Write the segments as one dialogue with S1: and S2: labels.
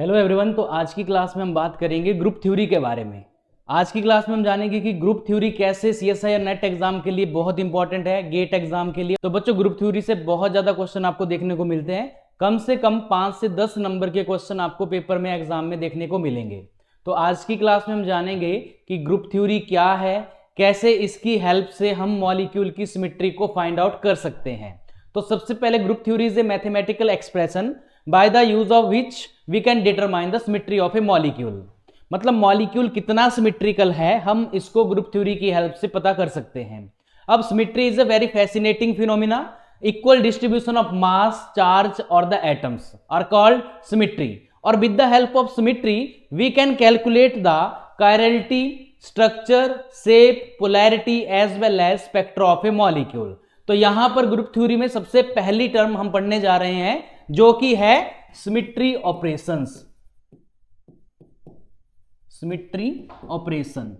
S1: Hello everyone. तो आज की क्लास में हम बात करेंगे ग्रुप थ्योरी के बारे में। आज की क्लास में हम जानेंगे कि ग्रुप थ्योरी कैसे सीएसआई और नेट एग्जाम के लिए बहुत इंपॉर्टेंट है, गेट एग्जाम के लिए। तो बच्चों, ग्रुप थ्योरी से बहुत ज्यादा क्वेश्चन आपको देखने को मिलते हैं। कम से कम 5 से 10 नंबर के क्वेश्चन आपको पेपर में एग्जाम में देखने को मिलेंगे। तो आज की क्लास में हम जानेंगे कि ग्रुप थ्योरी क्या है, कैसे इसकी हेल्प से हम मॉलिक्यूल की सिमेट्री को फाइंड आउट कर सकते हैं। तो सबसे पहले group theory is a mathematical expression by the use of which we can determine the symmetry of a molecule। मतलब मॉलिक्यूल कितना सिमेट्रिकल है, हम इसको ग्रुप थ्योरी की हेल्प से पता कर सकते हैं। अब symmetry is a very fascinating phenomena. Equal distribution of mass, charge और the atoms are called symmetry. और with the help of symmetry we can calculate the chirality, structure, shape, polarity as well as spectra of a molecule. तो यहां पर group theory में सबसे पहली term हम पढ़ने जा रहे हैं जो कि है symmetry operations. Symmetry operation.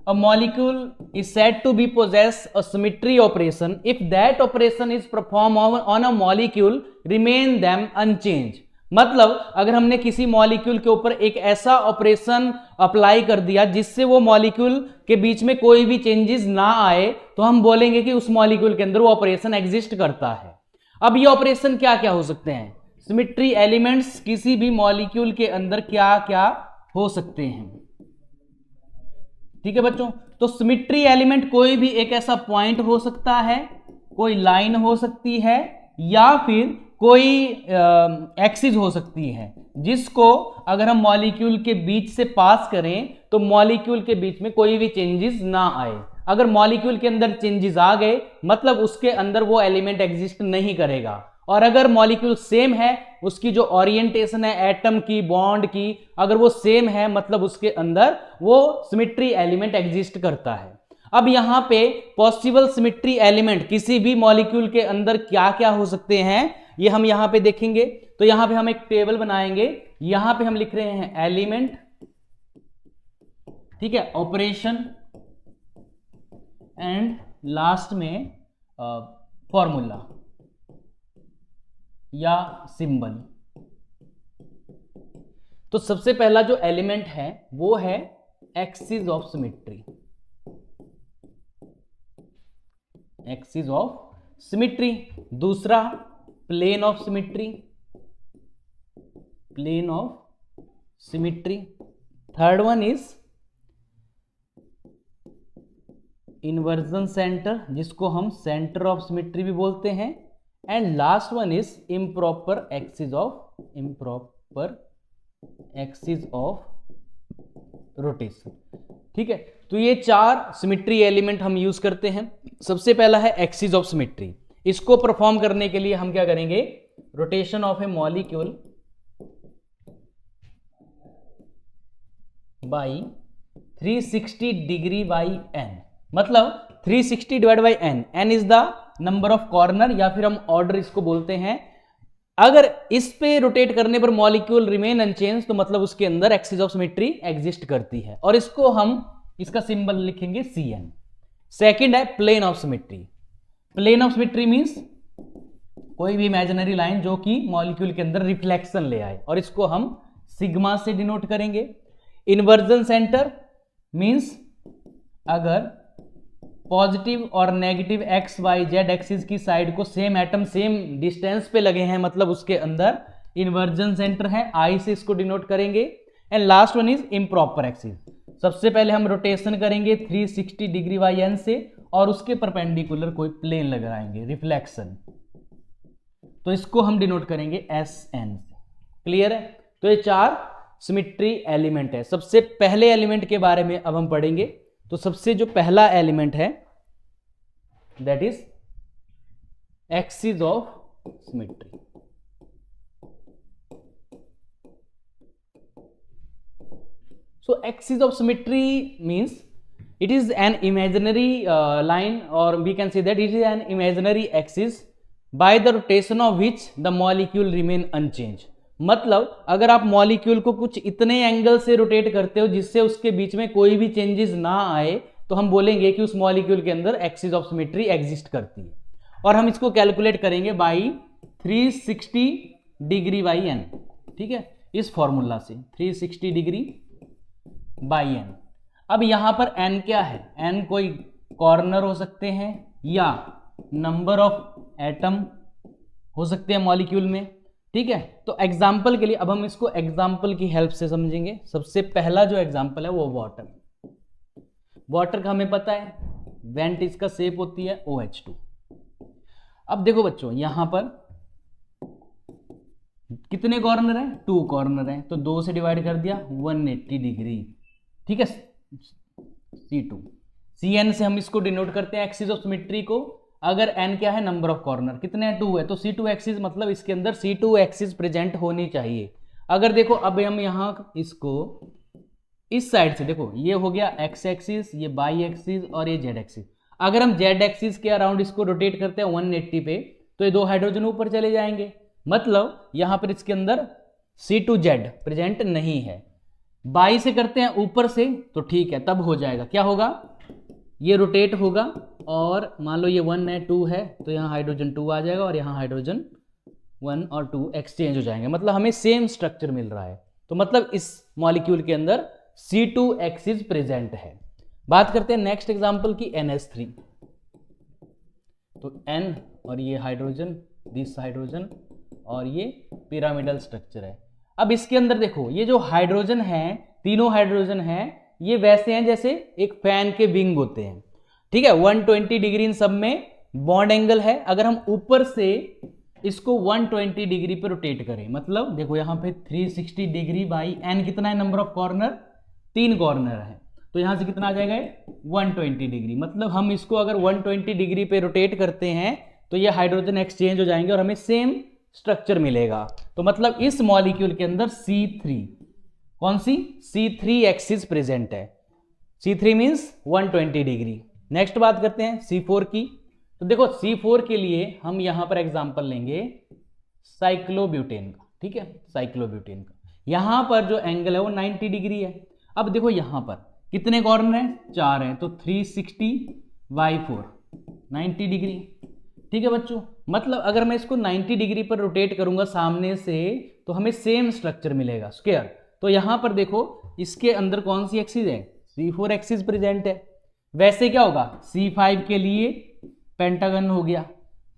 S1: A molecule is said to be possess a symmetry operation if that operation is performed on a molecule remain them unchanged। मतलब अगर हमने किसी मॉलिक्यूल के ऊपर एक ऐसा ऑपरेशन अप्लाई कर दिया जिससे वो मॉलिक्यूल के बीच में कोई भी चेंजेस ना आए, तो हम बोलेंगे कि उस मॉलिक्यूल के अंदर वो ऑपरेशन एग्जिस्ट करता है। अब ये ऑपरेशन क्या क्या हो सकते हैं? सिमेट्री एलिमेंट्स किसी भी मॉलिक्यूल के अंदर क्या क्या हो सकते हैं। ठीक है बच्चों, तो सिमेट्री एलिमेंट कोई भी एक ऐसा पॉइंट हो सकता है, कोई लाइन हो सकती है, या फिर कोई एक्सिस हो सकती है जिसको अगर हम मॉलिक्यूल के बीच से पास करें तो मॉलिक्यूल के बीच में कोई भी चेंजेस ना आए। अगर मॉलिक्यूल के अंदर चेंजेस आ गए मतलब उसके अंदर वो एलिमेंट एग्जिस्ट नहीं करेगा। और अगर मॉलिक्यूल सेम है, उसकी जो ओरिएंटेशन है एटम की, बॉन्ड की, अगर वो सेम है मतलब उसके अंदर वो सिमेट्री एलिमेंट एग्जिस्ट करता है। अब यहां पे पॉसिबल सिमेट्री एलिमेंट किसी भी मॉलिक्यूल के अंदर क्या क्या हो सकते हैं ये हम यहां पे देखेंगे। तो यहां पे हम एक टेबल बनाएंगे, यहां पे हम लिख रहे हैं एलिमेंट, ठीक है, ऑपरेशन एंड लास्ट में फॉर्मूला या सिंबल। तो सबसे पहला जो एलिमेंट है वो है axis of symmetry. Axis of symmetry. दूसरा plane of symmetry, plane of symmetry. Third one is inversion centre, जिसको हम सेंटर ऑफ सिमेट्री भी बोलते हैं। And last one is improper axis of rotation. ठीक है, तो ये 4 सिमेट्री एलिमेंट हम यूज करते हैं। सबसे पहला है एक्सिस ऑफ सिमेट्री। इसको परफॉर्म करने के लिए हम क्या करेंगे? Rotation of a molecule by 360 degree by N. मतलब 360 divide by N. N is the number of corner या फिर हम ऑर्डर इसको बोलते हैं। अगर इस पे रोटेट करने पर मॉलिक्यूल रिमेन अनचेंज तो मतलब उसके अंदर एक्सिस ऑफ सिमेट्री एग्जिस्ट करती है, और इसको हम इसका सिंबल लिखेंगे Cn। सेकंड है plane of symmetry. Plane of symmetry means कोई भी इमेजिनरी लाइन जो कि मॉलिक्यूल के अंदर रिफ्लेक्शन ले आए, और इसको हम सिग्मा से डिनोट करेंगे। इन्वर्जन सेंटर मींस अगर पॉजिटिव और negative X Y Z axis की साइड को सेम एटम सेम डिस्टेंस पे लगे हैं मतलब उसके अंदर इन्वर्जन सेंटर है, आई से इसको डिनोट करेंगे। And last one is improper axis. सबसे पहले हम रोटेशन करेंगे 360 डिग्री बाई एन से, और उसके परपेंडिकुलर कोई प्लेन लगाएंगे, रिफ्लेक्शन, तो इसको हम डिनोट करेंगे एस एन से। क्लियर है? तो ये 4 सिमेट्री एलिमेंट है। सबसे पहले एलिमेंट के बारे में अब हम पढ़ेंगे। तो सबसे जो पहला एलिमेंट है that is axis of symmetry. So axis of symmetry means it is an imaginary line, or we can say that it is an imaginary axis by the rotation of which the molecule remain unchanged। मतलब अगर आप molecule को कुछ इतने angle से rotate करते हो जिससे उसके बीच में कोई भी चेंजेस ना आए तो हम बोलेंगे कि उस मॉलिक्यूल के अंदर एक्सिस ऑफ सिमेट्री एग्जिस्ट करती है। और हम इसको कैलकुलेट करेंगे बाई 360 डिग्री बाई एन। ठीक है, इस फॉर्मूला से 360 डिग्री बाई एन। अब यहां पर एन क्या है, एन कोई कॉर्नर हो सकते हैं या नंबर ऑफ एटम हो सकते हैं मॉलिक्यूल में, ठीक है। तो एग्जाम्पल के लिए अब हम इसको एग्जाम्पल की हेल्प से समझेंगे। सबसे पहला जो एग्जाम्पल है वो वाटर। वाटर का हमें पता है वेंट इसका शेप होती है OH2। अब देखो बच्चों यहां पर कितने कॉर्नर हैं, 2 कॉर्नर हैं, तो 2 से डिवाइड कर दिया 180 डिग्री, ठीक है। C2 Cn से हम इसको डिनोट करते हैं एक्सिस ऑफ सिमेट्री को। अगर n क्या है, नंबर ऑफ कॉर्नर, कितने हैं, 2 है, तो C2 एक्सिस मतलब इसके अंदर C2 एक्सिस प्रेजेंट होनी चाहिए। अगर देखो अब हम यहां इसको इस साइड से देखो, ये हो गया x एक्सिस, ये y एक्सिस और ये z एक्सिस। अगर हम z एक्सिस के अराउंड इसको रोटेट करते हैं 180 पे, तो ये 2 हाइड्रोजन ऊपर चले जाएंगे, मतलब यहां पर इसके अंदर C2Z प्रेजेंट नहीं है। बाई से करते हैं ऊपर से तो ठीक है, तब हो जाएगा, क्या होगा, ये रोटेट होगा और मान लो ये 1 है 2 है, तो यहाँ हाइड्रोजन 2 आ जाएगा और यहाँ हाइड्रोजन 1 और 2 एक्सचेंज हो जाएंगे, मतलब हमें सेम स्ट्रक्चर मिल रहा है। तो मतलब इस मॉलिक्यूल के अंदर C2 एक्सिस प्रेजेंट है। बात करते हैं नेक्स्ट एग्जांपल की NH3। तो N और ये हाइड्रोजन, दिस हाइड्रोजन और ये पिरामिडल स्ट्रक्चर है। अब इसके अंदर देखो ये जो हाइड्रोजन है, तीनों हाइड्रोजन है, ये वैसे हैं जैसे एक फैन के विंग होते हैं, ठीक है। 120 डिग्री इन सब में बॉन्ड एंगल है। अगर हम ऊपर से इसको 120 डिग्री पे रोटेट करें, मतलब देखो यहाँ पे 360 डिग्री बाई एन कितना है, नंबर ऑफ कॉर्नर, 3 कॉर्नर है, तो यहां से कितना आ जाएगा 120 डिग्री। मतलब हम इसको अगर 120 डिग्री पे रोटेट करते हैं तो ये हाइड्रोजन एक्सचेंज हो जाएंगे और हमें सेम स्ट्रक्चर मिलेगा। तो मतलब इस मॉलिक्यूल के अंदर C3, कौन सी, C3 एक्सिस प्रेजेंट है। C3 means 120 degree. नेक्स्ट बात करते हैं C4 की। तो देखो C4 के लिए हम यहां पर एग्जांपल लेंगे साइक्लोब्यूटेन का, ठीक है, साइक्लोब्यूटेन का। यहां पर जो एंगल है वो 90 डिग्री है। अब देखो यहां पर कितने कॉर्नर हैं, 4 हैं, तो 360 बाई 4 90 डिग्री, ठीक है बच्चों। मतलब अगर मैं इसको 90 डिग्री पर रोटेट करूंगा सामने से तो हमें सेम स्ट्रक्चर मिलेगा, स्क्वायर। तो यहां पर देखो इसके अंदर कौन सी एक्सिस है, C4 एक्सिस प्रेजेंट है। वैसे क्या होगा, C5 के लिए पेंटागन हो गया,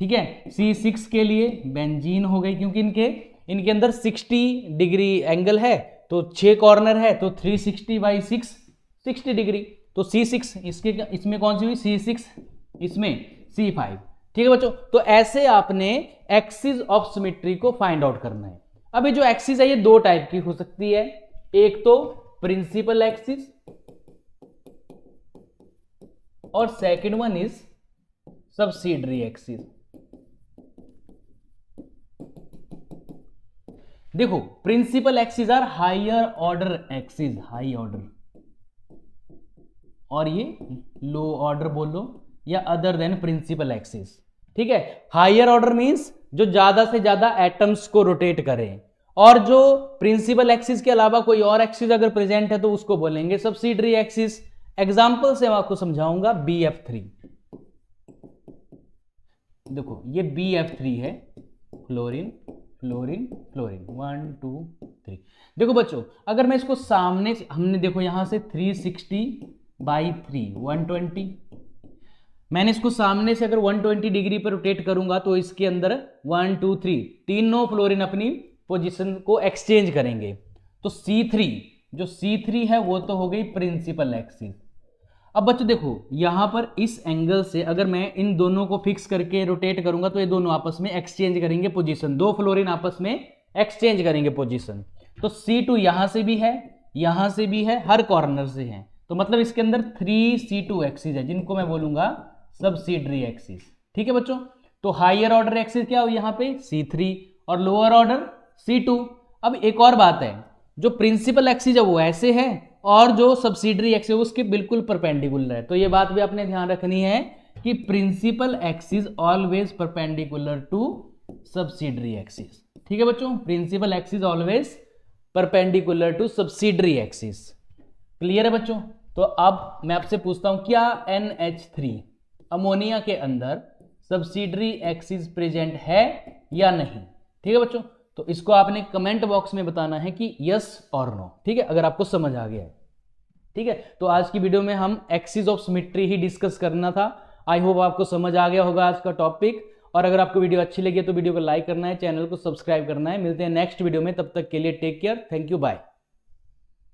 S1: ठीक है, C6 के लिए बेंजीन हो गई, क्योंकि इनके अंदर 60 डिग्री एंगल है, तो 6 कॉर्नर है, तो 360 बाई 6 60 डिग्री। तो C6 इसमें कौन सी हुई, C6, इसमें C5, ठीक है बच्चों। तो ऐसे आपने एक्सिस ऑफ सिमेट्री को फाइंड आउट करना है। अब ये जो एक्सिस है ये 2 टाइप की हो सकती है, एक तो प्रिंसिपल एक्सिस और second one is subsidiary axis. देखो principal axis are higher order axis, high order, और ये लो ऑर्डर बोलो या अदर देन प्रिंसिपल एक्सिस, ठीक है। हायर ऑर्डर मींस जो ज्यादा से ज्यादा एटम्स को रोटेट करें, और जो प्रिंसिपल एक्सिस के अलावा कोई और एक्सिस अगर प्रेजेंट है तो उसको बोलेंगे सब्सिडियरी एक्सिस। एग्जांपल से मैं आपको समझाऊंगा BF3। देखो ये BF3 है, फ्लोरीन फ्लोरीन फ्लोरीन, 1 2 3। देखो बच्चों अगर मैं इसको सामने से, हमने देखो यहां से 360 बाई 3 120, मैंने इसको सामने से अगर 120 डिग्री पर रोटेट करूंगा तो इसके अंदर 1 2 3 तीनों फ्लोरीन अपनी पोजीशन को एक्सचेंज करेंगे। तो C3, जो C3 है वो तो हो गई प्रिंसिपल एक्सिस। अब बच्चों देखो यहां पर इस एंगल से अगर मैं इन दोनों को फिक्स करके रोटेट करूंगा तो ये दोनों आपस में एक्सचेंज करेंगे पोजीशन, 2 फ्लोरीन आपस में एक्सचेंज करेंगे पोजीशन। तो C2 यहां से भी है, यहां से भी है, हर कॉर्नर से है, तो मतलब इसके अंदर 3 C2 एक्सिस है, जिनको मैं बोलूंगा सब्सिडियरी एक्सिस, ठीक है बच्चों। तो हायर ऑर्डर एक्सिस क्या हो यहाँ पे C3 और लोअर ऑर्डर C2। अब एक और बात है, जो प्रिंसिपल एक्सिस है वो ऐसे है और जो सब्सिडियरी एक्सिस है उसके बिल्कुल परपेंडिकुलर है। तो ये बात भी आपने ध्यान रखनी है कि principal axis always perpendicular to subsidiary axis, ठीक है बच्चों। Principal axis always perpendicular to subsidiary axis, clear है बच्चों। तो अब मैं आपसे पूछता हूं क्या NH3 अमोनिया के अंदर सब्सिडियरी एक्सिस प्रेजेंट है या नहीं, ठीक है बच्चों। तो इसको आपने कमेंट बॉक्स में बताना है कि यस और नो, ठीक है, अगर आपको समझ आ गया है। ठीक है, तो आज की वीडियो में हम axis of symmetry he discuss करना था। आई होप आपको समझ आ गया होगा आज का टॉपिक। और अगर आपको वीडियो अच्छी लगी तो वीडियो को लाइक करना है, चैनल को सब्सक्राइब करना है। मिलते हैं नेक्स्ट वीडियो में, तब तक के लिए take care, thank you, bye.